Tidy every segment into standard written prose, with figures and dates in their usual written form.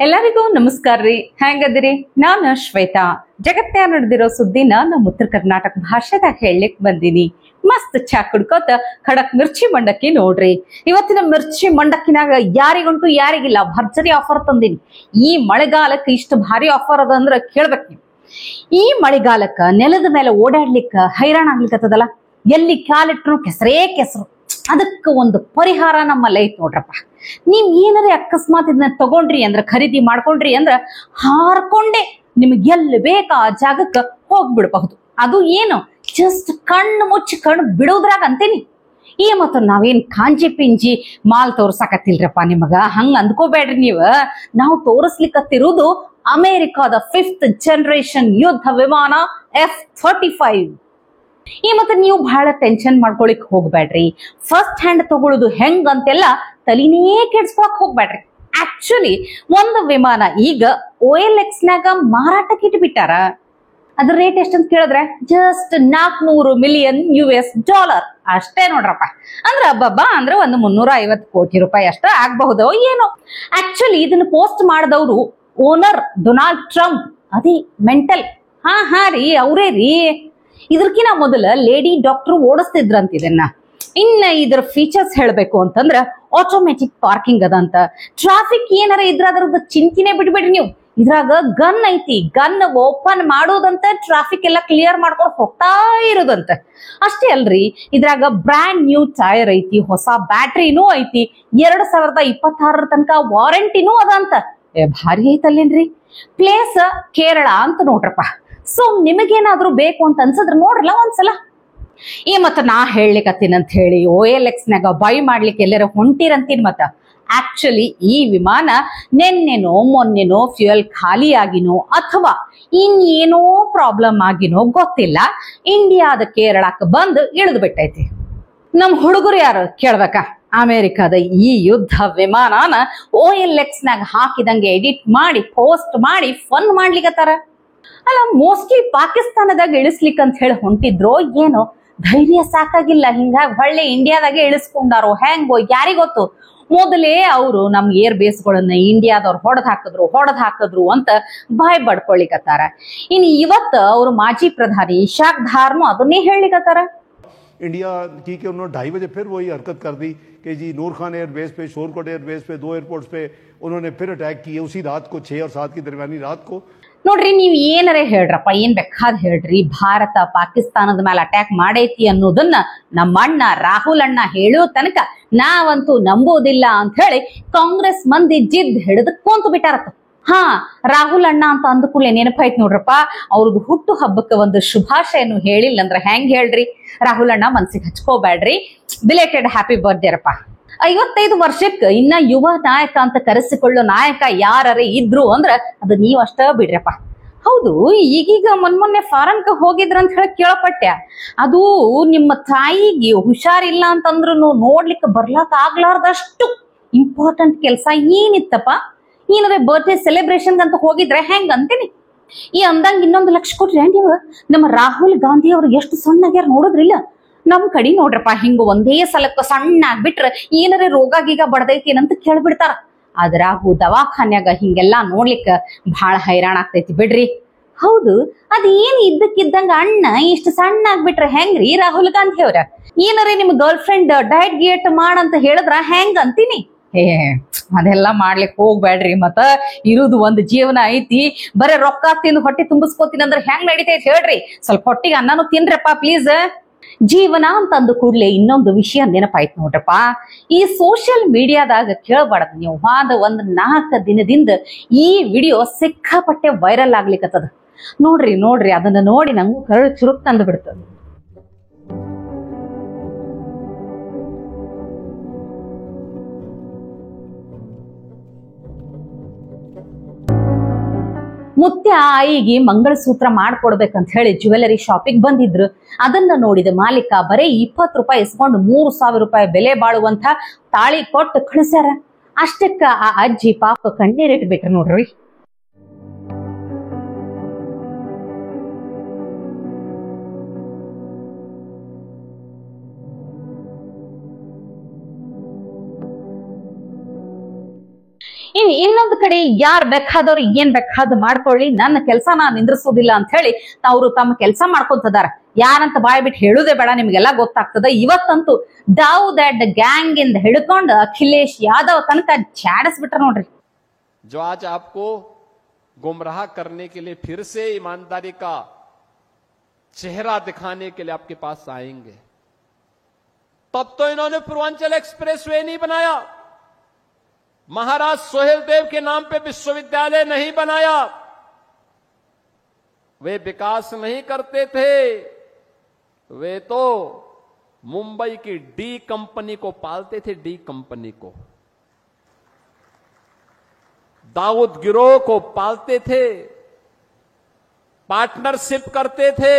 ಎಲ್ಲರಿಗೂ ನಮಸ್ಕಾರ ರೀ. ಹೆಂಗದಿರಿ? ನಾನು ಶ್ವೇತಾ. ಜಗತ್ತೇ ನಡೆದಿರೋ ಸುದ್ದಿನ ನಮ್ಮ ಉತ್ತರ ಕರ್ನಾಟಕ ಭಾಷೆದಾಗ ಹೇಳಲಿಕ್ ಬಂದೀನಿ. ಮಸ್ತ್ ಚಾ ಕುಡ್ಕೋತ ಖಡಕ್ ಮಿರ್ಚಿ ಮಂಡಕ್ಕಿ ನೋಡ್ರಿ. ಇವತ್ತಿನ ಮಿರ್ಚಿ ಮಂಡಕ್ಕಿನಾಗ ಯಾರಿಗುಂಟು ಯಾರಿಗಿಲ್ಲ ಭರ್ಜರಿ ಆಫರ್ ತಂದೀನಿ. ಈ ಮಳೆಗಾಲಕ್ಕೆ ಇಷ್ಟು ಭಾರಿ ಆಫರ್ ಅದ ಅಂದ್ರ ಕೇಳ್ಬೇಕು ನೀವು. ಈ ಮಳೆಗಾಲಕ್ಕ ನೆಲದ ಮೇಲೆ ಓಡಾಡ್ಲಿಕ್ಕ ಹೈರಾಣ ಆಗ್ಲಿಕ್ಕತ್ತದಲ್ಲ, ಎಲ್ಲಿ ಕಾಲಿಟ್ರು ಕೆಸರೇ ಕೆಸರು. ಅದಕ್ಕ ಒಂದು ಪರಿಹಾರ ನಮ್ಮಲ್ಲಿ ಐತ್ ನೋಡ್ರಪ್ಪ. ನೀವ್ ಏನಾರೇ ಅಕಸ್ಮಾತ್ ಇದನ್ನ ತಗೊಂಡ್ರಿ ಅಂದ್ರ, ಖರೀದಿ ಮಾಡ್ಕೊಂಡ್ರಿ ಅಂದ್ರ ಹಾರ್ಕೊಂಡೆ ನಿಮ್ಗೆ ಎಲ್ಲಿ ಬೇಕಾ ಆ ಜಾಗಕ್ಕ ಹೋಗ್ಬಿಡ್ಬಹುದು. ಅದು ಏನು, ಜಸ್ಟ್ ಕಣ್ಣು ಮುಚ್ಚಿ ಕಣ್ಣು ಬಿಡೋದ್ರಾಗ ಅಂತೀನಿ. ಈ ಮತ್ತ ನಾವೇನ್ ಕಾಂಜಿ ಪಿಂಜಿ ಮಾಲ್ ತೋರ್ಸಾಕತ್ತಿಲ್ರಪ್ಪ ನಿಮಗ, ಹಂಗ ಅಂದ್ಕೋಬೇಡ್ರಿ ನೀವ. ನಾವು ತೋರಿಸ್ಲಿಕ್ಕತ್ತಿರುವುದು ಅಮೆರಿಕಾದ 5th ಜನರೇಷನ್ ಯುದ್ಧ ವಿಮಾನ F-35. ಈ ಮತ್ತೆ ನೀವು ಬಹಳ ಟೆನ್ಷನ್ ಮಾಡ್ಕೊಳಿಕ್ ಹೋಗ್ಬೇಡ್ರಿ. ಫಸ್ಟ್ ಹ್ಯಾಂಡ್ ತಗೊಳ್ಳೋದು ಹೆಂಗ್ ಅಂತೆಲ್ಲ ತಲಿನೇ ಕೆಡ್ಸ್ಕೊಳಕ್ ಹೋಗ್ಬೇಡ್ರಿ. ಆಕ್ಚುಲಿ ಒಂದು ವಿಮಾನ ಈಗ OLX ನಾಗ ಮಾರಾಟಕ್ಕೆ ಇಟ್ಬಿಟ್ಟಾರ. ಅದ್ರ ರೇಟ್ ಎಷ್ಟಂತ ಕೇಳಿದ್ರೆ ಜಸ್ಟ್ $400 ಮಿಲಿಯನ್ ಅಷ್ಟೇ ನೋಡ್ರಪ್ಪ. ಅಂದ್ರ ಹಬ್ಬಬ್ಬ ಅಂದ್ರೆ ಒಂದು 350 ಕೋಟಿ ರೂಪಾಯಿ ಅಷ್ಟ ಆಗ್ಬಹುದು ಏನೋ. ಆಕ್ಚುಲಿ ಇದನ್ನ ಪೋಸ್ಟ್ ಮಾಡಿದವರು ಓನರ್ ಡೊನಾಲ್ಡ್ ಟ್ರಂಪ್. ಅದೇ ಮೆಂಟಲ್. ಹಾ ರೀ, ಅವರೇ ರೀ. ಇದಕ್ಕಿನ ಮೊದಲ ಲೇಡಿ ಡಾಕ್ಟರ್ ಓಡಿಸ್ತಿದ್ರಂತ ಇದನ್ನ. ಇನ್ನ ಇದರ ಫೀಚರ್ಸ್ ಹೇಳ್ಬೇಕು ಅಂತಂದ್ರ ಆಟೋಮೆಟಿಕ್ ಪಾರ್ಕಿಂಗ್ ಅದಂತ. ಟ್ರಾಫಿಕ್ ಏನಾರ ಇದ್ರ ಅದ್ರದ್ದು ಚಿಂತಿನೇ ಬಿಡ್ಬೇಡ್ರಿ ನೀವು. ಇದ್ರಾಗ ಗನ್ ಐತಿ, ಗನ್ ಓಪನ್ ಮಾಡೋದಂತ, ಟ್ರಾಫಿಕ್ ಎಲ್ಲ ಕ್ಲಿಯರ್ ಮಾಡ್ಕೊಂಡು ಹೋಗ್ತಾ ಇರೋದಂತ. ಅಷ್ಟೇ ಅಲ್ರಿ, ಇದ್ರಾಗ ಬ್ರ್ಯಾಂಡ್ ನ್ಯೂ ಟೈರ್ ಐತಿ, ಹೊಸ ಬ್ಯಾಟ್ರಿನೂ ಐತಿ, 2026 ತನಕ ವಾರಂಟಿನೂ ಅದಂತ. ಭಾರಿ ಐತಲ್ಲೇನ್ರಿ. ಪ್ಲೇಸ್ ಕೇರಳ ಅಂತ ನೋಡ್ರಪ್ಪ. ಸೊ ನಿಮಗೇನಾದ್ರೂ ಬೇಕು ಅಂತ ಅನ್ಸದ್ರ ನೋಡ್ರಲ್ಲ ಒಂದ್ಸಲ. ಈ ಮತ್ತ ನಾ ಹೇಳಲಿಕ್ಕತ್ತೀನಿ ಅಂತ ಹೇಳಿ OLX ನಾಗ ಬೈ ಮಾಡ್ಲಿಕ್ಕೆ ಎಲ್ಲಾರ ಹೊಂಟಿರಂತೀನಿ. ಮತ್ತ ಆಕ್ಚುಲಿ ಈ ವಿಮಾನ ನೆನ್ನೆನೋ ಮೊನ್ನೆನೋ ಫ್ಯೂಯಲ್ ಖಾಲಿ ಆಗಿನೋ ಅಥವಾ ಇನ್ನೇನೋ ಪ್ರಾಬ್ಲಮ್ ಆಗಿನೋ ಗೊತ್ತಿಲ್ಲ, ಇಂಡಿಯಾದ ಕೇರಳಕ್ಕೆ ಬಂದು ಇಳಿದು ಬಿಟ್ಟೈತಿ. ನಮ್ ಹುಡುಗರು ಯಾರು ಕೇಳ್ಬೇಕಾ? ಅಮೆರಿಕದ ಈ ಯುದ್ಧ ವಿಮಾನನ OLX ನಾಗ ಹಾಕಿದಂಗೆ ಎಡಿಟ್ ಮಾಡಿ ಪೋಸ್ಟ್ ಮಾಡಿ ಫನ್ ಮಾಡ್ಲಿಕ್ಕತ್ತಾರ. ಅಲ್ಲ, ಮೋಸ್ಟ್ಲಿ ಪಾಕಿಸ್ತಾನದಾಗ ಇಳಿಸ್ಲಿಕ್ಕೆ ಅಂತ ಹೇಳಿ ಹೊಂಟಿದ್ರೋ ಏನೋ, ಧೈರ್ಯ ಸಾಕಾಗಿಲ್ಲ. ಹಿಂಗಾಗಿ ಹೊಳ್ಳಿ ಇಂಡಿಯಾದಾಗೆ ಇಳಿಸ್ಕೊಂಡಾರೋ ಹೆಂಗೋ ಯಾರಿಗೊತ್ತು. ಮೊದಲೇ ಅವರು ನಮ್ ಏರ್ ಬೇಸ್ಗಳನ್ನ ಇಂಡಿಯಾದವ್ರು ಹೊಡೆದ್ ಹಾಕಿದ್ರು ಅಂತ ಬಾಯ್ ಬಡ್ಕೊಳಿಕತ್ತಾರ. ಇನ್ನು ಇವತ್ತು ಅವರು ಮಾಜಿ ಪ್ರಧಾನಿ ಇಶಾಕ್ ಧಾರ್ನು ಅದನ್ನೇ ಹೇಳಿಕತ್ತಾರ. इंडिया की कि उन्होंने 2:30 बजे फिर वही हरकत कर दी कि जी नूर खान एयरबेस पे, शोरकोट एयरबेस पे, 2 एयरपोर्ट्स पे उन्होंने फिर अटैक किए उसी रात को, 6 और 7 की दरमियानी रात को. ನೋಡ್ರಿ, ನೀವ್ ಏನಾರೇ ಹೇಳ್ರಪ್ಪ, ಏನ್ ಬೇಕಾದ್ ಹೇಳ್ರಿ, ಭಾರತ ಪಾಕಿಸ್ತಾನದ ಮೇಲೆ ಅಟ್ಯಾಕ್ ಮಾಡೈತಿ ಅನ್ನೋದನ್ನ ನಮ್ಮ ಅಣ್ಣ ರಾಹುಲ್ ಅಣ್ಣ ಹೇಳೋ ತನಕ ನಾವಂತೂ ನಂಬೋದಿಲ್ಲ ಅಂತ ಹೇಳಿ ಕಾಂಗ್ರೆಸ್ ಮಂದಿ ಜಿದ್ ಹಿಡಿದು ಕುಂತು ಬಿಟ್ಟಾರತ್ತ. ಹಾ, ರಾಹುಲ್ ಅಣ್ಣ ಅಂತ ಅಂದ ಕೂಡಲೇ ನೆನಪಾಯ್ತು ನೋಡ್ರಪ್ಪ, ಅವ್ರಿಗೆ ಹುಟ್ಟು ಹಬ್ಬಕ್ಕೆ ಒಂದು ಶುಭಾಶಯನು ಹೇಳಿಲ್ಲ ಅಂದ್ರೆ ಹೆಂಗ್ ಹೇಳ್ರಿ? ರಾಹುಲ್ ಅಣ್ಣ ಮನ್ಸಿಗೆ ಹಚ್ಕೋಬೇಡ್ರಿ, ಬಿಲೇಟೆಡ್ ಹ್ಯಾಪಿ ಬರ್ತ್ಡೇ ರಪ್ಪ. 55 ವರ್ಷಕ್ಕೆ ಇನ್ನ ಯುವ ನಾಯಕ ಅಂತ ಕರೆಸಿಕೊಳ್ಳೋ ನಾಯಕ ಯಾರೇ ಇದ್ರು ಅಂದ್ರ ಅದು ನೀವಷ್ಟ ಬಿಡ್ರಪ್ಪ. ಹೌದು, ಈಗೀಗ ಮೊನ್ನೆ ಫಾರನ್ಗೆ ಹೋಗಿದ್ರ ಅಂತ ಹೇಳಿ ಕೇಳಪಟ್ಟ್ಯ. ಅದು ನಿಮ್ಮ ತಾಯಿಗೆ ಹುಷಾರಿಲ್ಲ ಅಂತಂದ್ರು ನೋಡ್ಲಿಕ್ಕೆ ಬರ್ಲಾಕ್ ಆಗ್ಲಾರ್ದಷ್ಟು ಇಂಪಾರ್ಟೆಂಟ್ ಕೆಲಸ ಏನಿತ್ತಪ್ಪ. ಏನಾದ್ರೆ ಬರ್ತ್ಡೇ ಸೆಲೆಬ್ರೇಷನ್ ಅಂತ ಹೋಗಿದ್ರೆ ಹೆಂಗ್ ಅಂತೀನಿ. ಈ ಅಂದಂಗ 1 ಲಕ್ಷ ಕೊಟ್ರಿ ನೀವು. ನಮ್ಮ ರಾಹುಲ್ ಗಾಂಧಿ ಅವ್ರು ಎಷ್ಟು ಸಣ್ಣಗ್ಯಾರ ನೋಡಿದ್ರಿಲ್ಲ. ನಮ್ ಕಡೆ ನೋಡ್ರಪ್ಪ, ಹಿಂಗ ಒಂದೇ ಸಲಕ್ಕ ಸಣ್ಣ ಆಗ್ಬಿಟ್ರ ಏನಾರ ರೋಗ ಗೀಗ ಬಡದೈತೇನಂತ ಕೇಳ್ಬಿಡ್ತಾರ. ಅದ್ರಾಗು ದವಾಖಾನ್ಯಾಗ ಹಿಂಗೆಲ್ಲಾ ನೋಡ್ಲಿಕ್ಕ ಬಹಳ ಹೈರಾಣ ಆಗ್ತೈತಿ ಬಿಡ್ರಿ. ಹೌದು, ಅದೇನ್ ಇದ್ದಕ್ಕಿದ್ದಂಗ ಅಣ್ಣ ಇಷ್ಟು ಸಣ್ಣ ಆಗ್ಬಿಟ್ರ ಹೆಂಗ್ರಿ ರಾಹುಲ್ ಗಾಂಧಿ ಅವ್ರ? ಏನಾರ ನಿಮ್ ಗರ್ಲ್ ಫ್ರೆಂಡ್ ಡಯಟ್ ಗಿಯಟ್ ಮಾಡಂತ ಹೇಳಿದ್ರ ಹೆಂಗ್ ಅಂತೀನಿ. ಅದೆಲ್ಲಾ ಮಾಡ್ಲಿಕ್ ಹೋಗ್ಬೇಡ್ರಿ. ಮತ್ತ ಇರುದು ಒಂದ್ ಜೀವನ ಐತಿ, ಬರೇ ರೊಕ್ಕ ತಿಂದು ಹೊಟ್ಟೆ ತುಂಬಿಸ್ಕೋತೀನಿ ಅಂದ್ರೆ ಹೆಂಗ್ ನಡಿತೈತಿ ಹೇಳ್ರಿ? ಸ್ವಲ್ಪ ಹೊಟ್ಟಿಗೆ ಅನ್ನನು ತಿನ್ರಪ್ಪ ಪ್ಲೀಸ್. ಜೀವನ ಅಂತ ಅಂದ ಕೂಡ್ಲೆ ಇನ್ನೊಂದು ವಿಷಯ ನೆನಪಾಯ್ತು ನೋಡ್ರಪ್ಪ. ಈ ಸೋಷಿಯಲ್ ಮೀಡಿಯಾದಾಗ ಕೇಳಬಾರ್ದು ನೀವು. ಒಂದ್ 4 ದಿನದಿಂದ ಈ ವಿಡಿಯೋ ಸಿಕ್ಕಾಪಟ್ಟೆ ವೈರಲ್ ಆಗ್ಲಿಕ್ಕತ್ತದ. ನೋಡ್ರಿ ಅದನ್ನ ನೋಡಿ ನಂಗೂ ಕರಳು ಚುರುಕ್ ತಂದು ಬಿಡ್ತದ. ಮುತ್ಯ ಆಯಿಗೆ ಮಂಗಳಸೂತ್ರ ಮಾಡ್ಕೊಡ್ಬೇಕಂತ ಹೇಳಿ ಜ್ಯುವೆಲರಿ ಶಾಪಿಗೆ ಬಂದಿದ್ರು. ಅದನ್ನ ನೋಡಿದ ಮಾಲೀಕ ಬರೀ 20 ರೂಪಾಯಿ ಇಸ್ಕೊಂಡು 3,000 ರೂಪಾಯಿ ಬೆಲೆ ಬಾಳುವಂತ ತಾಳಿ ಕೊಟ್ಟು ಕಳಿಸ್ಯಾರ. ಅಷ್ಟಕ್ಕ ಆ ಅಜ್ಜಿ ಪಾಪ ಕಣ್ಣೀರಿಟ್ಬಿಟ್ರು ನೋಡ್ರಿ. ಇನ್ ಇನ್ನೊಂದು ಕಡೆ ಯಾರ್ ಬೇಕಾದವ್ರು ಏನ್ ಬೇಕಾದ್ ಮಾಡ್ಕೊಳ್ಳಿ, ನನ್ನ ಕೆಲಸ ನಾನ್ ನಿಂದ್ರಿಸೋದಿಲ್ಲ ಅಂತ ಹೇಳಿ ಅವರು ತಮ್ಮ ಕೆಲಸ ಮಾಡ್ಕೊಂತದಾರ. ಯಾರಂತ ಬಾಯ್ ಬಿಟ್ಟು ಹೇಳುದೇ ಬೇಡ, ನಿಮ್ಗೆಲ್ಲ ಗೊತ್ತಾಗ್ತದ. ಇವತ್ತಂತೂ ದಾವೂದ್ ಗ್ಯಾಂಗ್ ಇಂದ ಹಿಡ್ಕೊಂಡು ಅಖಿಲೇಶ್ ಯಾದವ್ ತನಕ ಚಾಡಿಸ್ಬಿಟ್ರ ನೋಡ್ರಿ. जो आज आपको गुमराह करने के लिए फिर से ईमानदारी का चेहरा दिखाने के लिए आपके पास आएंगे, तब तो इन्होंने पूर्वांचल एक्सप्रेसवे नहीं बनाया, महाराज सोहेल देव के नाम पे विश्वविद्यालय नहीं बनाया, वे विकास नहीं करते थे, वे तो मुंबई की डी कंपनी को पालते थे, डी कंपनी को, दाऊद गिरोह को पालते थे, पार्टनरशिप करते थे,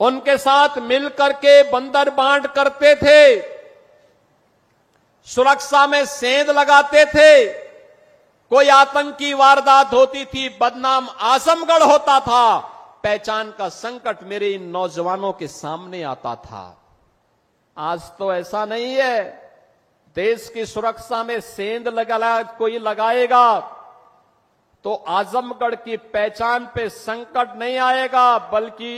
उनके साथ मिलकर के बंदर बांट करते थे, सुरक्षा में सेंध लगाते थे, कोई आतंकी वारदात होती थी बदनाम आजमगढ़ होता था, पहचान का संकट मेरे इन नौजवानों के सामने आता था। आज तो ऐसा नहीं है। देश की सुरक्षा में सेंध कोई लगाएगा तो आजमगढ़ की पहचान पे संकट नहीं आएगा, बल्कि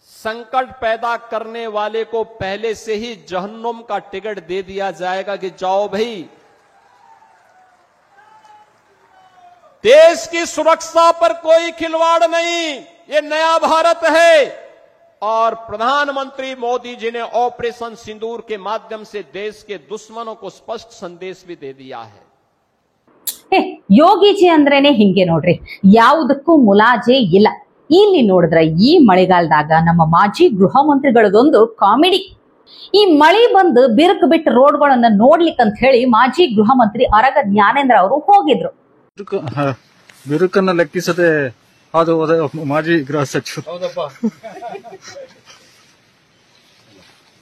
संकट पैदा करने वाले को पहले से ही जहन्नुम का टिकट दे दिया जाएगा कि जाओ भाई, देश की सुरक्षा पर कोई खिलवाड़ नहीं, ये नया भारत है। और प्रधानमंत्री मोदी जी ने ऑपरेशन सिंदूर के माध्यम से देश के दुश्मनों को स्पष्ट संदेश भी दे दिया है। ಯೋಗಿಜಿ ಅಂದ್ರೇನೆ ಹಿಂಗೆ ನೋಡ್ರಿ, ಯಾವುದಕ್ಕೂ ಮುಲಾಜೆ ಇಲ್ಲ. ಇಲ್ಲಿ ನೋಡಿದ್ರೆ ಈ ಮಳೆಗಾಲದಾಗ ನಮ್ಮ ಮಾಜಿ ಗೃಹ ಮಂತ್ರಿಗಳದೊಂದು ಕಾಮಿಡಿ. ಈ ಮಳಿ ಬಂದು ಬಿರುಕು ಬಿಟ್ಟು ರೋಡ್ಗಳನ್ನ ನೋಡ್ಲಿಕ್ಕಂತ ಹೇಳಿ ಮಾಜಿ ಗೃಹ ಮಂತ್ರಿ ಅರಗ ಜ್ಞಾನೇಂದ್ರ ಅವರು ಹೋಗಿದ್ರು. ಬಿರುಕನ್ನ ಲೆಕ್ಕಿಸದೆ ಅದು ಮಾಜಿ ಗೃಹ ಸಚಿವರು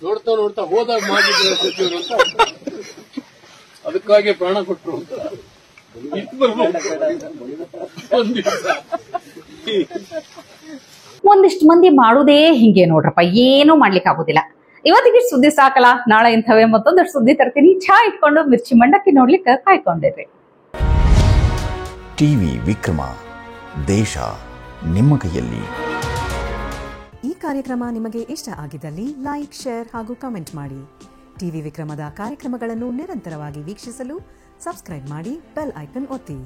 ನೋಡ್ತಾ ನೋಡ್ತಾ ಹೋದಾಗ ಮಾಜಿ ಗೃಹ ಸಚಿವರು ಅಂತ ಅದಕ್ಕಾಗಿ ಪ್ರಾಣ ಕೊಟ್ಟರು ಅಂತ ಒಂದಿಷ್ಟು ಮಂದಿ ಮಾಡುದೇ ಹಿಂಗೆ ನೋಡ್ರಪ್ಪ, ಏನು ಮಾಡ್ಲಿಕ್ಕೆ ಆಗುದಿಲ್ಲ. ಇವತ್ತಿಗೆ ಸುದ್ದಿ ಸಾಕಲ್ಲ, ನಾಳೆ ಇಂಥವೇ ಮತ್ತೊಂದಷ್ಟು ಸುದ್ದಿ ತರ್ತೀನಿ. ಚಾ ಇಟ್ಕೊಂಡು ಮಿರ್ಚಿ ಮಂಡಕ್ಕಿ ನೋಡ್ಲಿಕ್ಕೆ ಕಾಯ್ಕೊಂಡಿರ್ರಿ. ಟಿವಿ ವಿಕ್ರಮ, ದೇಶ ನಿಮ್ಮ ಕೈಯಲ್ಲಿ. ಈ ಕಾರ್ಯಕ್ರಮ ನಿಮಗೆ ಇಷ್ಟ ಆಗಿದ್ದಲ್ಲಿ ಲೈಕ್, ಶೇರ್ ಹಾಗೂ ಕಮೆಂಟ್ ಮಾಡಿ. ಟಿವಿ ವಿಕ್ರಮದ ಕಾರ್ಯಕ್ರಮಗಳನ್ನು ನಿರಂತರವಾಗಿ ವೀಕ್ಷಿಸಲು ಸಬ್ಸ್ಕ್ರೈಬ್ ಮಾಡಿ, ಬೆಲ್ ಐಕನ್ ಒತ್ತಿ.